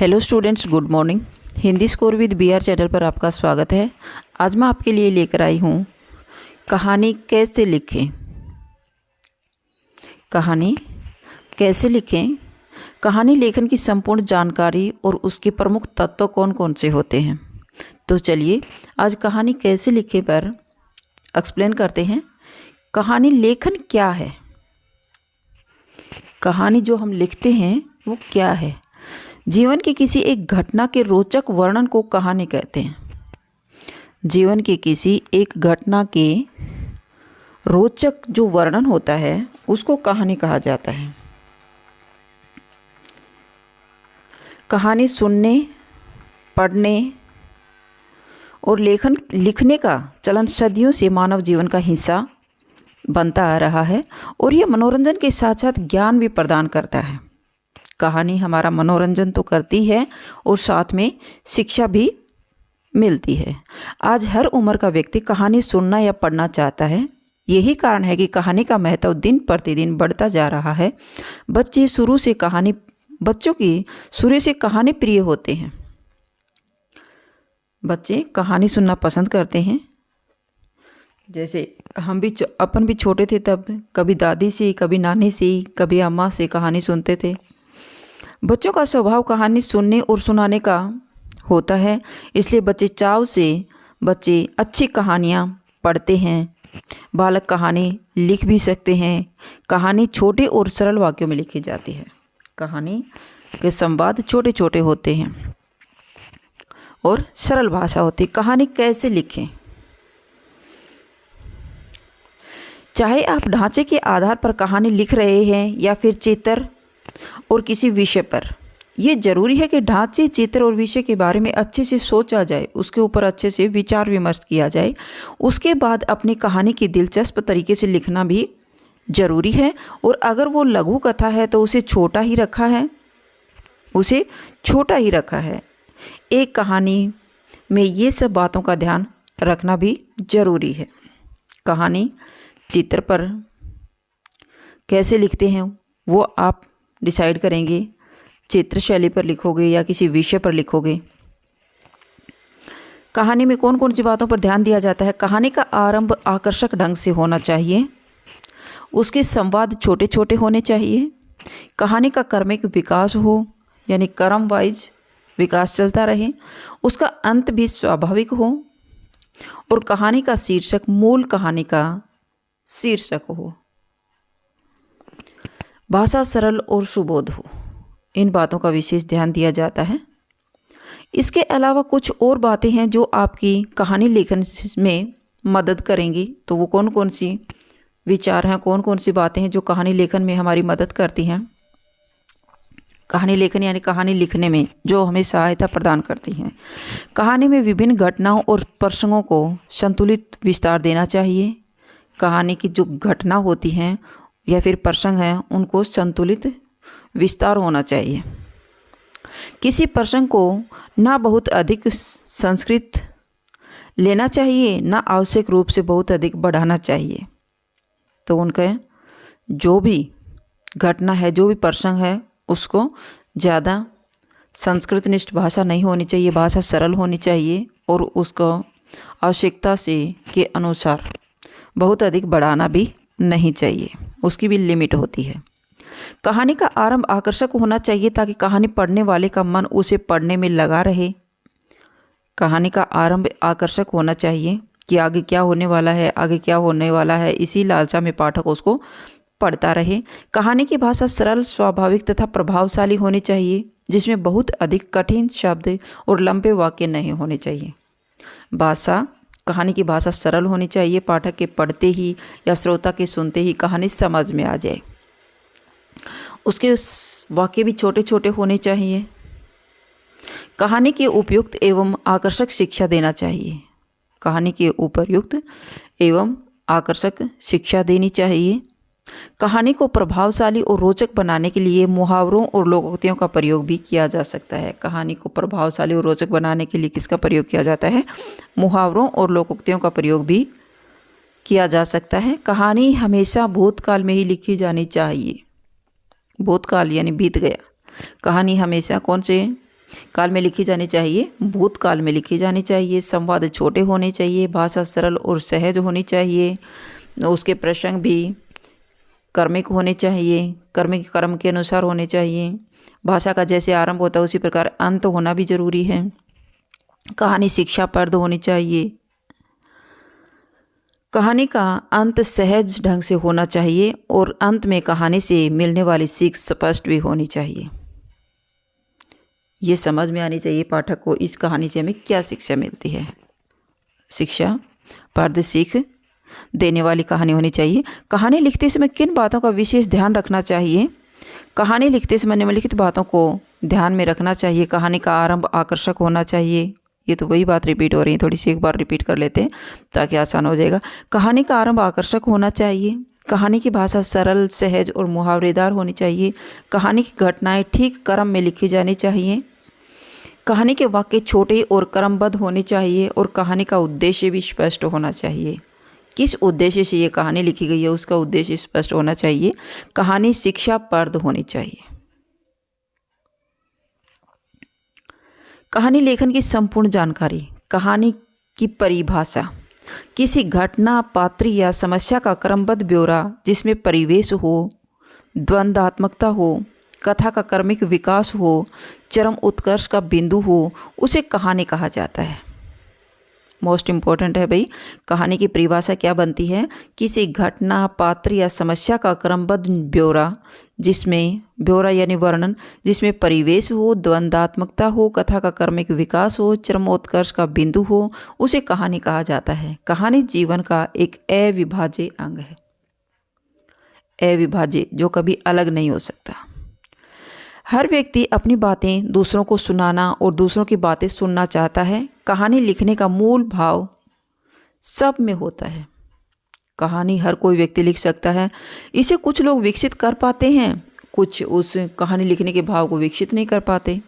Hello students, good morning. Hindi score with BR channel पर आपका स्वागत है। आज मैं आपके लिए लेकर आई हूँ कहानी कैसे लिखें। कहानी कैसे लिखें। कहानी लेखन की संपूर्ण जानकारी और उसके प्रमुख तत्व कौन कौन से होते हैं। तो चलिए आज कहानी कैसे लिखें पर एक्सप्लेन करते हैं। कहानी लेखन क्या है, कहानी जो हम लिखते हैं वो क्या है। जीवन की किसी एक घटना के रोचक वर्णन को कहानी कहते हैं। जीवन की किसी एक घटना के रोचक जो वर्णन होता है उसको कहानी कहा जाता है। कहानी सुनने, पढ़ने और लिखने का चलन सदियों से मानव जीवन का हिस्सा बनता आ रहा है और ये मनोरंजन के साथ साथ ज्ञान भी प्रदान करता है। कहानी हमारा मनोरंजन तो करती है और साथ में शिक्षा भी मिलती है। आज हर उम्र का व्यक्ति कहानी सुनना या पढ़ना चाहता है। यही कारण है कि कहानी का महत्व दिन प्रतिदिन बढ़ता जा रहा है। बच्चों की शुरू से कहानी प्रिय होते हैं। बच्चे कहानी सुनना पसंद करते हैं। जैसे अपन भी छोटे थे तब कभी दादी से, कभी नानी से, कभी अम्मा से कहानी सुनते थे। बच्चों का स्वभाव कहानी सुनने और सुनाने का होता है, इसलिए बच्चे अच्छी कहानियाँ पढ़ते हैं। बालक कहानी लिख भी सकते हैं। कहानी छोटे और सरल वाक्यों में लिखी जाती है। कहानी के संवाद छोटे छोटे होते हैं और सरल भाषा होती है। कहानी कैसे लिखें। चाहे आप ढांचे के आधार पर कहानी लिख रहे हैं या फिर चित्र और किसी विषय पर, यह जरूरी है कि ढांचे, चित्र और विषय के बारे में अच्छे से सोचा जाए, उसके ऊपर अच्छे से विचार विमर्श किया जाए। उसके बाद अपनी कहानी की दिलचस्प तरीके से लिखना भी जरूरी है। और अगर वो लघु कथा है तो उसे छोटा ही रखा है। एक कहानी में ये सब बातों का ध्यान रखना भी जरूरी है। कहानी चित्र पर कैसे लिखते हैं वो आप डिसाइड करेंगे। चित्र शैली पर लिखोगे या किसी विषय पर लिखोगे। कहानी में कौन कौन सी बातों पर ध्यान दिया जाता है। कहानी का आरंभ आकर्षक ढंग से होना चाहिए। उसके संवाद छोटे छोटे होने चाहिए। कहानी का क्रमिक विकास हो, यानी क्रम वाइज विकास चलता रहे। उसका अंत भी स्वाभाविक हो और कहानी का शीर्षक मूल कहानी का शीर्षक हो। भाषा सरल और सुबोध हो। इन बातों का विशेष ध्यान दिया जाता है। इसके अलावा कुछ और बातें हैं जो आपकी कहानी लेखन में मदद करेंगी। तो वो कौन कौन सी विचार हैं, कौन कौन सी बातें हैं जो कहानी लेखन में हमारी मदद करती हैं। कहानी लेखन यानी कहानी लिखने में जो हमें सहायता प्रदान करती हैं। कहानी में विभिन्न घटनाओं और प्रसंगों को संतुलित विस्तार देना चाहिए। कहानी की जो घटना होती हैं या फिर प्रसंग हैं उनको संतुलित विस्तार होना चाहिए। किसी प्रसंग को ना बहुत अधिक संस्कृत लेना चाहिए, ना आवश्यक रूप से बहुत अधिक बढ़ाना चाहिए। तो उनका जो भी घटना है, जो भी प्रसंग है, उसको ज़्यादा संस्कृतनिष्ठ भाषा नहीं होनी चाहिए। भाषा सरल होनी चाहिए और उसको आवश्यकता के अनुसार बहुत अधिक बढ़ाना भी नहीं चाहिए। उसकी भी लिमिट होती है। कहानी का आरंभ आकर्षक होना चाहिए ताकि कहानी पढ़ने वाले का मन उसे पढ़ने में लगा रहे। कहानी का आरंभ आकर्षक होना चाहिए कि आगे क्या होने वाला है, इसी लालसा में पाठक उसको पढ़ता रहे। कहानी की भाषा सरल, स्वाभाविक तथा प्रभावशाली होनी चाहिए, जिसमें बहुत अधिक कठिन शब्द और लंबे वाक्य नहीं होने चाहिए। कहानी की भाषा सरल होनी चाहिए। पाठक के पढ़ते ही या श्रोता के सुनते ही कहानी समझ में आ जाए। उसके वाक्य भी छोटे छोटे होने चाहिए। कहानी के उपयुक्त एवं आकर्षक शिक्षा देना चाहिए। कहानी के उपयुक्त एवं आकर्षक शिक्षा देनी चाहिए। कहानी को प्रभावशाली और रोचक बनाने के लिए मुहावरों और लोकोक्तियों का प्रयोग भी किया जा सकता है। कहानी को प्रभावशाली और रोचक बनाने के लिए किसका प्रयोग किया जाता है? मुहावरों और लोकोक्तियों का प्रयोग भी किया जा सकता है। कहानी हमेशा भूतकाल में ही लिखी जानी चाहिए। भूतकाल यानी बीत गया। कहानी हमेशा कौन से काल में लिखी जानी चाहिए, भूतकाल में लिखी जानी चाहिए। संवाद छोटे होने चाहिए, भाषा सरल और सहज होनी चाहिए। उसके प्रसंग भी कर्मिक होने चाहिए, कर्मिक कर्म के अनुसार होने चाहिए। भाषा का जैसे आरंभ होता है उसी प्रकार अंत होना भी जरूरी है। कहानी शिक्षाप्रद होनी चाहिए। कहानी का अंत सहज ढंग से होना चाहिए और अंत में कहानी से मिलने वाली सीख स्पष्ट भी होनी चाहिए। ये समझ में आनी चाहिए पाठक को इस कहानी से हमें क्या शिक्षा मिलती है। शिक्षाप्रद सीख देने वाली कहानी होनी चाहिए। कहानी लिखते समय किन बातों का विशेष ध्यान रखना चाहिए? कहानी लिखते समय निम्नलिखित बातों को ध्यान में रखना चाहिए। कहानी का आरंभ आकर्षक होना चाहिए। ये तो वही बात रिपीट हो रही है, थोड़ी सी एक बार रिपीट कर लेते हैं ताकि आसान हो जाएगा। कहानी का आरंभ आकर्षक होना चाहिए। कहानी की भाषा सरल, सहज और मुहावरेदार होनी चाहिए। कहानी की घटनाएं ठीक क्रम में लिखी जानी चाहिए। कहानी के वाक्य छोटे और क्रमबद्ध होने चाहिए और कहानी का उद्देश्य भी स्पष्ट होना चाहिए। किस उद्देश्य से ये कहानी लिखी गई है उसका उद्देश्य स्पष्ट होना चाहिए। कहानी शिक्षाप्रद होनी चाहिए। कहानी लेखन की संपूर्ण जानकारी, कहानी की परिभाषा, किसी घटना, पात्र या समस्या का क्रमबद्ध ब्यौरा जिसमें परिवेश हो, द्वंद्वात्मकता हो, कथा का क्रमिक विकास हो, चरम उत्कर्ष का बिंदु हो, उसे कहानी कहा जाता है। मोस्ट इम्पोर्टेंट है भाई, कहानी की परिभाषा क्या बनती है? किसी घटना, पात्र या समस्या का क्रमबद्ध ब्यौरा जिसमें, ब्यौरा यानी वर्णन, जिसमें परिवेश हो, द्वंद्वात्मकता हो, कथा का क्रमिक विकास हो, चरमोत्कर्ष का बिंदु हो, उसे कहानी कहा जाता है। कहानी जीवन का एक अविभाज्य अंग है, अविभाज्य, जो कभी अलग नहीं हो सकता। हर व्यक्ति अपनी बातें दूसरों को सुनाना और दूसरों की बातें सुनना चाहता है। कहानी लिखने का मूल भाव सब में होता है। कहानी हर कोई व्यक्ति लिख सकता है। इसे कुछ लोग विकसित कर पाते हैं, कुछ उस कहानी लिखने के भाव को विकसित नहीं कर पाते।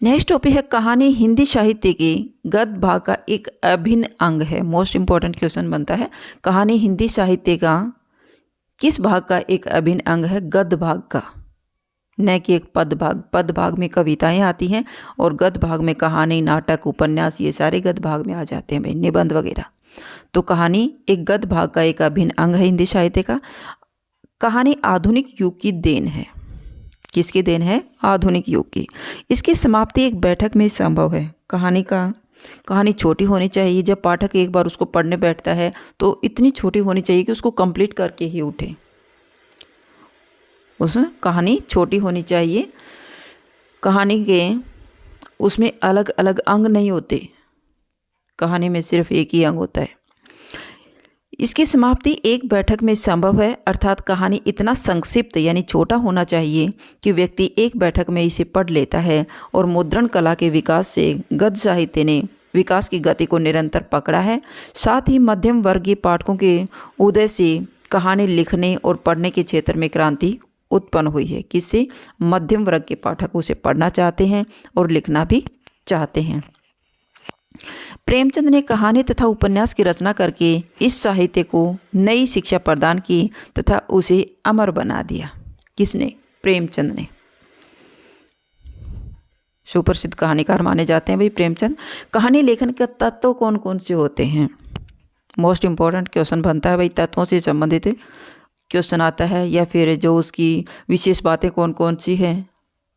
नेक्स्ट टॉपिक है, कहानी हिंदी साहित्य के गद्य भाग का एक अभिन्न अंग है। मोस्ट इंपॉर्टेंट क्वेश्चन बनता है, कहानी हिंदी साहित्य का किस भाग का एक अभिन्न अंग है? गद्य भाग का, न कि एक पद भाग। पद भाग में कविताएं आती हैं और गद्य भाग में कहानी, नाटक, उपन्यास, ये सारे गद्य भाग में आ जाते हैं भाई, निबंध वगैरह। तो कहानी एक गद्य भाग का एक अभिन्न अंग है हिंदी साहित्य का। कहानी आधुनिक युग की देन है। किसकी देन है? आधुनिक युग की। इसकी समाप्ति एक बैठक में संभव है। कहानी छोटी होनी चाहिए। जब पाठक एक बार उसको पढ़ने बैठता है तो इतनी छोटी होनी चाहिए कि उसको कंप्लीट करके ही उठे। कहानी छोटी होनी चाहिए। कहानी के उसमें अलग अलग अंग नहीं होते, कहानी में सिर्फ एक ही अंग होता है। इसकी समाप्ति एक बैठक में संभव है, अर्थात कहानी इतना संक्षिप्त यानी छोटा होना चाहिए कि व्यक्ति एक बैठक में इसे पढ़ लेता है। और मुद्रण कला के विकास से गद्य साहित्य ने विकास की गति को निरंतर पकड़ा है। साथ ही मध्यम वर्गीय पाठकों के उदय से कहानी लिखने और पढ़ने के क्षेत्र में क्रांति उत्पन्न हुई है। किससे? मध्यम वर्ग के पाठक उसे पढ़ना चाहते हैं और लिखना भी चाहते हैं। प्रेमचंद ने कहानी तथा उपन्यास की रचना करके इस साहित्य को नई शिक्षा प्रदान की तथा उसे अमर बना दिया। किसने? प्रेमचंद ने। सुप्रसिद्ध कहानीकार माने जाते हैं भाई प्रेमचंद। कहानी लेखन के तत्व कौन कौन से होते हैं? मोस्ट इम्पॉर्टेंट क्वेश्चन बनता है भाई, तत्वों से संबंधित क्वेश्चन आता है, या फिर जो उसकी विशेष बातें कौन कौन सी हैं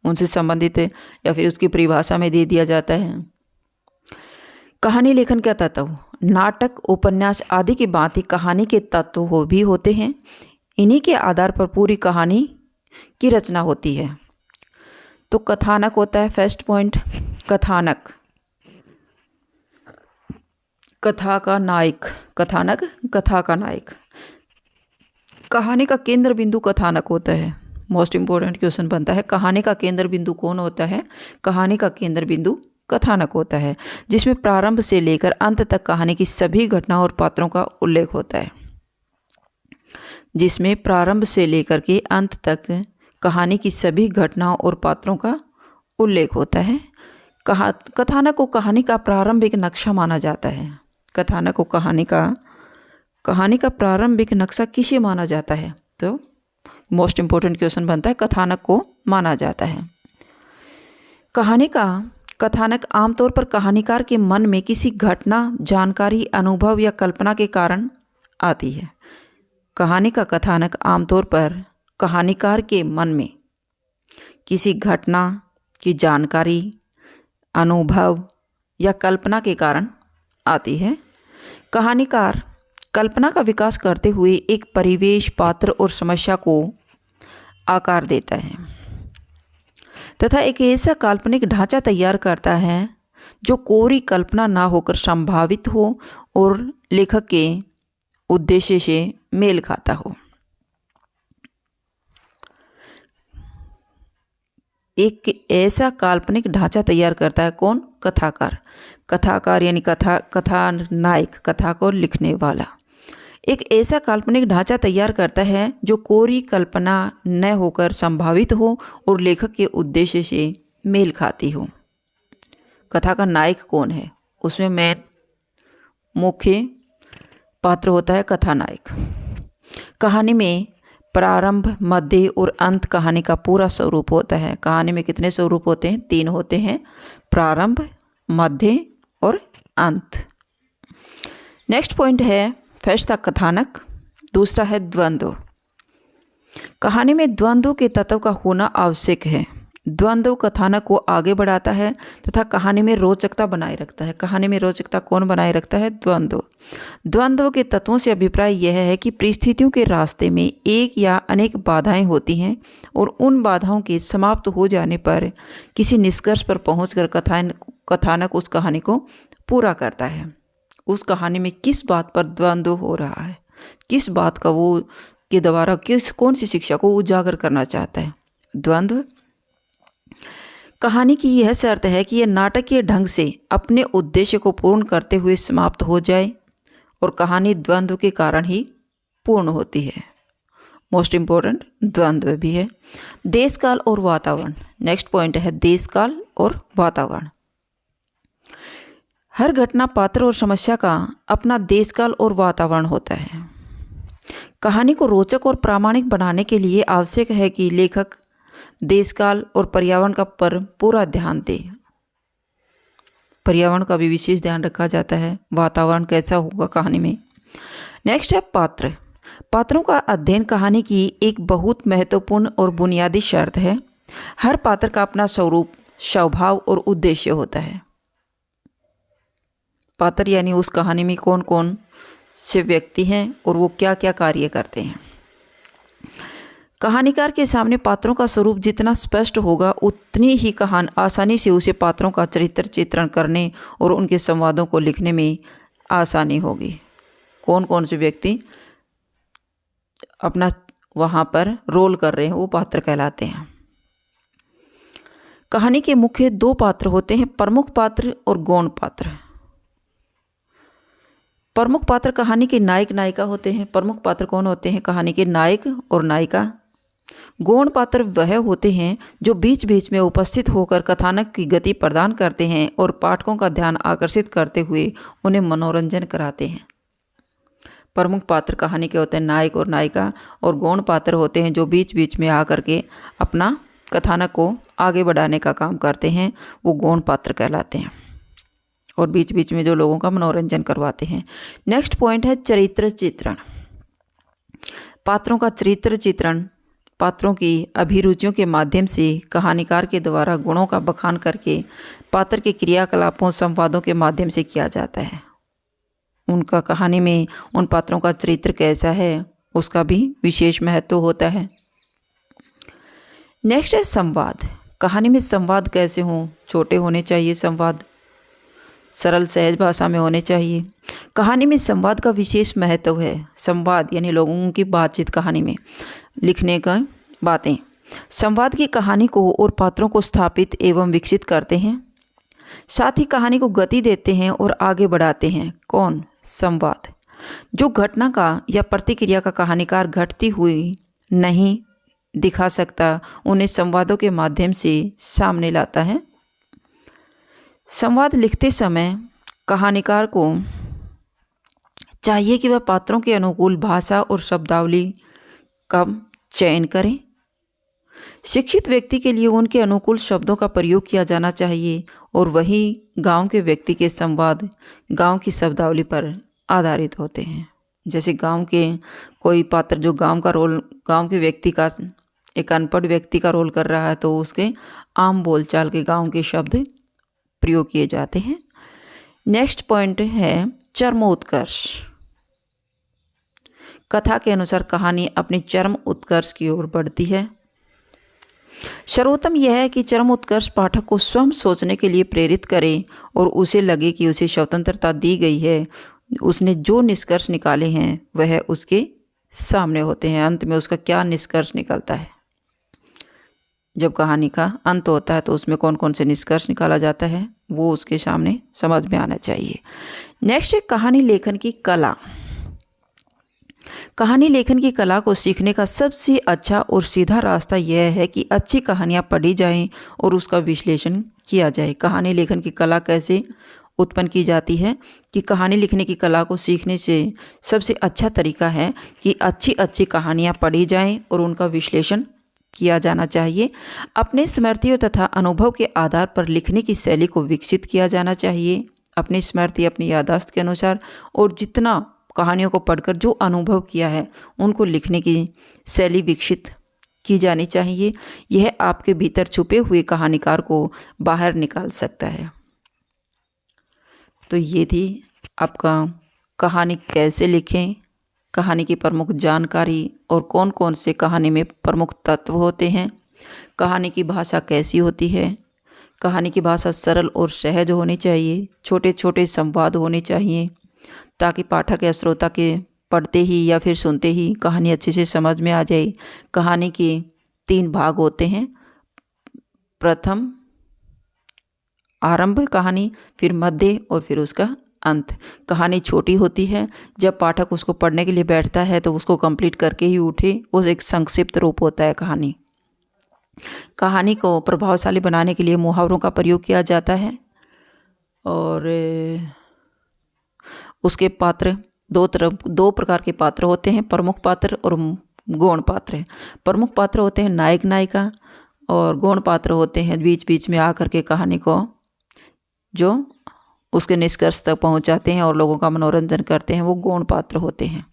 उनसे संबंधित है, या फिर उसकी परिभाषा में दे दिया जाता है। कहानी लेखन का तत्व, नाटक, उपन्यास आदि की भांति कहानी के तत्व भी होते हैं। इन्हीं के आधार पर पूरी कहानी की रचना होती है। तो कथानक होता है फर्स्ट पॉइंट। कथानक, कथा का नायक। कथानक, कथा का नायक। कहानी का केंद्र बिंदु कथानक होता है। मोस्ट इम्पोर्टेंट क्वेश्चन बनता है, कहानी का केंद्र बिंदु कौन होता है? कहानी का केंद्र बिंदु कथानक होता है, जिसमें प्रारंभ से लेकर अंत तक कहानी की सभी घटनाओं और पात्रों का उल्लेख होता है। जिसमें प्रारंभ से लेकर के अंत तक कहानी की सभी घटनाओं और पात्रों का उल्लेख होता है। कथानक को कहानी का प्रारंभिक नक्शा माना जाता है। कथानक को कहानी का प्रारंभिक नक्शा किसे माना जाता है? तो मोस्ट इम्पोर्टेंट क्वेश्चन बनता है, कथानक को माना जाता है। कहानी का कथानक आमतौर पर कहानीकार के मन में किसी घटना, जानकारी, अनुभव या कल्पना के कारण आती है। कहानी का कथानक आमतौर पर कहानीकार के मन में किसी घटना की जानकारी, अनुभव या कल्पना के कारण आती है। कहानीकार कल्पना का विकास करते हुए एक परिवेश, पात्र और समस्या को आकार देता है तथा एक ऐसा काल्पनिक ढांचा तैयार करता है जो कोरी कल्पना ना होकर संभावित हो और लेखक के उद्देश्य से मेल खाता हो। एक ऐसा काल्पनिक ढांचा तैयार करता है कौन? कथाकार। कथाकार यानी कथानायक, कथा को लिखने वाला एक ऐसा काल्पनिक ढांचा तैयार करता है जो कोरी कल्पना न होकर संभावित हो और लेखक के उद्देश्य से मेल खाती हो। कथा का नायक कौन है? उसमें मेन मुख्य पात्र होता है कथानायक। कहानी में प्रारंभ, मध्य और अंत कहानी का पूरा स्वरूप होता है। कहानी में कितने स्वरूप होते हैं? 3 होते हैं, प्रारंभ, मध्य और अंत। नेक्स्ट पॉइंट है फर्स्ट था कथानक, दूसरा है द्वंद्व। कहानी में द्वंद्व के तत्व का होना आवश्यक है। द्वंद्व कथानक को आगे बढ़ाता है तथा कहानी में रोचकता बनाए रखता है। कहानी में रोचकता कौन बनाए रखता है? द्वंद्व। द्वंद्व के तत्वों से अभिप्राय यह है कि परिस्थितियों के रास्ते में एक या अनेक बाधाएं होती हैं और उन बाधाओं के समाप्त हो जाने पर किसी निष्कर्ष पर पहुंचकर कथानक उस कहानी को पूरा करता है। उस कहानी में किस बात पर द्वंद्व हो रहा है, किस बात का वो के द्वारा कौन सी शिक्षा को उजागर करना चाहता है? द्वंद्व। कहानी की यह शर्त है कि यह नाटकीय ढंग से अपने उद्देश्य को पूर्ण करते हुए समाप्त हो जाए और कहानी द्वंद्व के कारण ही पूर्ण होती है। मोस्ट इम्पोर्टेंट द्वंद्व भी है। देशकाल और वातावरण। नेक्स्ट पॉइंट है देशकाल और वातावरण। हर घटना, पात्र और समस्या का अपना देशकाल और वातावरण होता है। कहानी को रोचक और प्रामाणिक बनाने के लिए आवश्यक है कि लेखक देशकाल और पर्यावरण का पर पूरा ध्यान दे। पर्यावरण का भी विशेष ध्यान रखा जाता है। वातावरण कैसा होगा कहानी में। नेक्स्ट है पात्र। पात्रों का अध्ययन कहानी की एक बहुत महत्वपूर्ण और बुनियादी शर्त है। हर पात्र का अपना स्वरूप, स्वभाव और उद्देश्य होता है। पात्र यानी उस कहानी में कौन कौन से व्यक्ति हैं और वो क्या क्या कार्य करते हैं। कहानीकार के सामने पात्रों का स्वरूप जितना स्पष्ट होगा उतनी ही कहानी आसानी से उसे पात्रों का चरित्र चित्रण करने और उनके संवादों को लिखने में आसानी होगी। कौन कौन से व्यक्ति अपना वहाँ पर रोल कर रहे हैं वो पात्र कहलाते हैं। कहानी के मुख्य 2 पात्र होते हैं, प्रमुख पात्र और गौण पात्र। प्रमुख पात्र कहानी के नायक नायिका होते हैं। प्रमुख पात्र कौन होते हैं? कहानी के नायक और नायिका। गौण पात्र वह होते हैं जो बीच बीच में उपस्थित होकर कथानक की गति प्रदान करते हैं और पाठकों का ध्यान आकर्षित करते हुए उन्हें मनोरंजन कराते हैं। प्रमुख पात्र कहानी के होते हैं नायक और नायिका, और गौण पात्र होते हैं जो बीच बीच में आकर के अपना कथानक को आगे बढ़ाने का काम करते हैं, वो गौण पात्र कहलाते हैं, और बीच बीच में जो लोगों का मनोरंजन करवाते हैं। नेक्स्ट पॉइंट है चरित्र चित्रण। पात्रों का चरित्र चित्रण पात्रों की अभिरुचियों के माध्यम से कहानीकार के द्वारा गुणों का बखान करके पात्र के क्रियाकलापों, संवादों के माध्यम से किया जाता है। उनका कहानी में उन पात्रों का चरित्र कैसा है उसका भी विशेष महत्व होता है। नेक्स्ट है संवाद। कहानी में संवाद कैसे हों? छोटे होने चाहिए संवाद, सरल सहज भाषा में होने चाहिए। कहानी में संवाद का विशेष महत्व है। संवाद यानी लोगों की बातचीत, कहानी में लिखने का बातें। संवाद की कहानी को और पात्रों को स्थापित एवं विकसित करते हैं, साथ ही कहानी को गति देते हैं और आगे बढ़ाते हैं। कौन? संवाद। जो घटना का या प्रतिक्रिया का कहानीकार घटती हुई नहीं दिखा सकता, उन्हें संवादों के माध्यम से सामने लाता है। संवाद लिखते समय कहानीकार को चाहिए कि वह पात्रों के अनुकूल भाषा और शब्दावली का चयन करें। शिक्षित व्यक्ति के लिए उनके अनुकूल शब्दों का प्रयोग किया जाना चाहिए और वही गांव के व्यक्ति के संवाद गांव की शब्दावली पर आधारित होते हैं। जैसे गांव के कोई पात्र जो गांव के व्यक्ति का, एक अनपढ़ व्यक्ति का रोल कर रहा है, तो उसके आम बोलचाल के गांव के शब्द प्रयोग किए जाते हैं। नेक्स्ट पॉइंट है चरमोत्कर्ष। कथा के अनुसार कहानी अपने चरम उत्कर्ष की ओर बढ़ती है। सर्वोत्तम यह है कि चरम उत्कर्ष पाठक को स्वयं सोचने के लिए प्रेरित करे और उसे लगे कि उसे स्वतंत्रता दी गई है, उसने जो निष्कर्ष निकाले हैं वह उसके सामने होते हैं। अंत में उसका क्या निष्कर्ष निकलता है, जब कहानी का अंत होता है तो उसमें कौन कौन से निष्कर्ष निकाला जाता है वो उसके सामने समझ में आना चाहिए। नेक्स्ट है कहानी लेखन की कला। कहानी लेखन की कला को सीखने का सबसे अच्छा और सीधा रास्ता यह है कि अच्छी कहानियाँ पढ़ी जाएं और उसका विश्लेषण किया जाए। कहानी लेखन की कला कैसे उत्पन्न की जाती है कि कहानी लिखने की कला को सीखने से सबसे अच्छा तरीका है कि अच्छी अच्छी कहानियाँ पढ़ी जाएं और उनका विश्लेषण किया जाना चाहिए। अपने स्मृतियों तथा अनुभव के आधार पर लिखने की शैली को विकसित किया जाना चाहिए। अपनी स्मृति, अपनी याददाश्त के अनुसार और जितना कहानियों को पढ़कर जो अनुभव किया है उनको लिखने की शैली विकसित की जानी चाहिए। यह आपके भीतर छुपे हुए कहानीकार को बाहर निकाल सकता है। तो ये थी आपका कहानी कैसे लिखें, कहानी की प्रमुख जानकारी और कौन कौन से कहानी में प्रमुख तत्व होते हैं, कहानी की भाषा कैसी होती है। कहानी की भाषा सरल और सहज होनी चाहिए, छोटे छोटे संवाद होने चाहिए ताकि पाठक या श्रोता के पढ़ते ही या फिर सुनते ही कहानी अच्छे से समझ में आ जाए। कहानी के 3 भाग होते हैं, प्रथम आरंभ कहानी, फिर मध्य और फिर उसका अंत। कहानी छोटी होती है, जब पाठक उसको पढ़ने के लिए बैठता है तो उसको कंप्लीट करके ही उठे, वो एक संक्षिप्त रूप होता है कहानी। कहानी को प्रभावशाली बनाने के लिए मुहावरों का प्रयोग किया जाता है और उसके पात्र दो प्रकार के पात्र होते हैं, प्रमुख पात्र और गौण पात्र। प्रमुख पात्र होते हैं नायक नायिका और गौण पात्र होते हैं बीच बीच में आकर के कहानी को जो उसके निष्कर्ष तक पहुंचाते हैं और लोगों का मनोरंजन करते हैं, वो गौण पात्र होते हैं।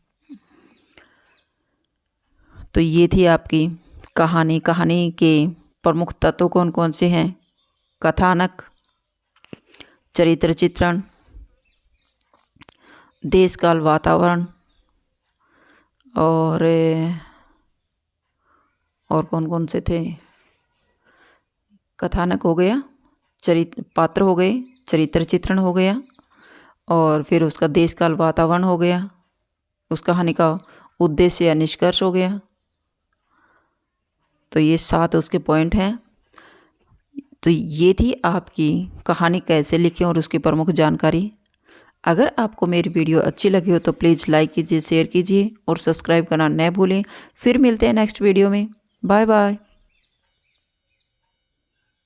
तो ये थी आपकी कहानी। कहानी के प्रमुख तत्व कौन कौन से हैं? कथानक, चरित्र चित्रण, देश काल वातावरण और कौन कौन से थे? कथानक हो गया, पात्र हो गए, चरित्र चित्रण हो गया और फिर उसका देश काल वातावरण हो गया, उस कहानी का उद्देश्य या निष्कर्ष हो गया। तो ये 7 उसके पॉइंट हैं। तो ये थी आपकी कहानी कैसे लिखें और उसकी प्रमुख जानकारी। अगर आपको मेरी वीडियो अच्छी लगी हो तो प्लीज़ लाइक कीजिए, शेयर कीजिए और सब्सक्राइब करना न भूलें। फिर मिलते हैं नेक्स्ट वीडियो में। Bye bye.